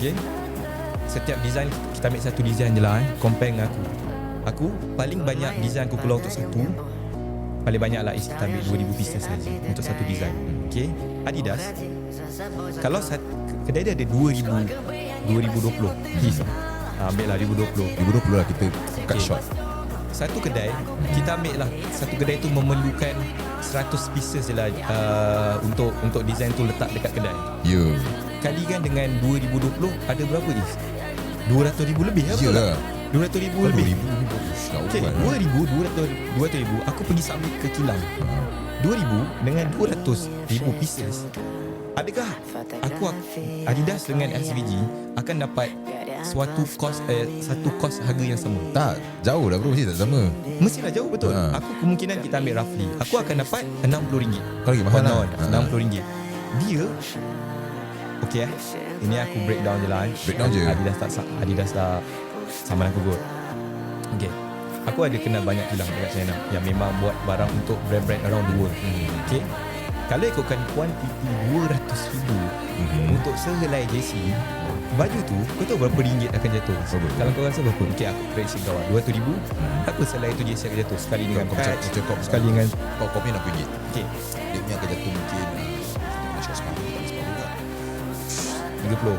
Okay, setiap design kita ambil satu design je lah compare dengan aku paling banyak design aku keluar untuk satu, paling banyak lah is kita ambil 2000 pieces saja untuk satu design. Okay, Adidas kalau kedai dia ada 2020 piece, ambil lah 2020 lah kita cut short. Satu kedai kita ambil lah, satu kedai tu memerlukan 100 pieces je lah untuk design tu letak dekat kedai. Kalikan dengan 2020 ada berapa is? 200,000 lebih apa Yelah. 200,000 lebih. 2,000 Okay, 200,000 aku pergi submit ke kilang. 2,000 dengan 200,000 pieces. Adakah Adidas dengan SVG akan dapat satu kos harga yang sama? Tak, jauh lah bro, mesti tak sama. Mestilah jauh, betul. Aku kemungkinan kita ambil roughly, aku akan dapat RM60. Kau lagi mahal lah. RM60. Dia okay ini aku breakdown je lah. Breakdown je. Adidas tak sama aku kot. Okay, aku ada kenal banyak kilang dekat China yang memang buat barang untuk brand-brand around the world. Okay, kalau ikutkan kuantiti 200,000 untuk sehelai jersey, baju tu kau tahu berapa ringgit akan jatuh? Kalau kau rasa berapa? Okay, aku prediction kau 200,000. Apa selai tu jersey akan jatuh sekali dengan patch, sekali dengan kau punya RM60. okay, Dia punya akan jatuh mungkin separuh 30. 30 lah,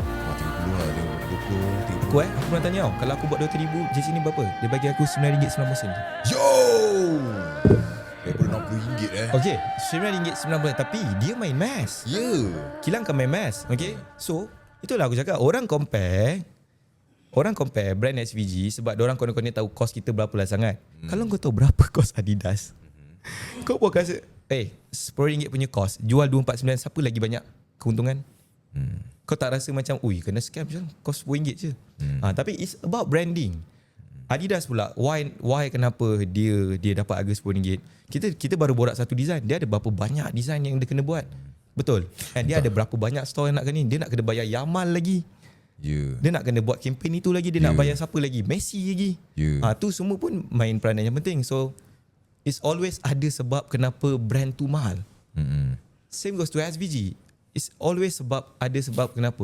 20, 30. Aku pernah tanya kau, kalau aku buat 200,000 jersey ni berapa? Dia bagi aku RM9.90. Yo! Daripada RM60 Okay, RM9.90, tapi dia main mass. Kilang kan main mass. Okay, so itulah aku cakap, orang compare brand SVG sebab diorang konon-konon tahu kos kita berapa lah sangat. Kalau kau tahu berapa kos Adidas, kau buat rasa RM10 punya kos jual 249, siapa lagi banyak keuntungan? Kau tak rasa macam kena scam je, kos RM10 je. Tapi it's about branding. Adidas pula, why kenapa dia dapat harga RM10? Kita baru borak satu design, dia ada berapa banyak design yang dia kena buat. Betul. And dia ada berapa banyak store yang nak kena, dia nak kena bayar Yamal lagi. Dia nak kena buat kempen itu lagi, dia nak bayar siapa lagi? Messi lagi. Tu semua pun main peranan yang penting. So it's always ada sebab kenapa brand tu mahal. Same goes to SVG. It's always ada sebab kenapa.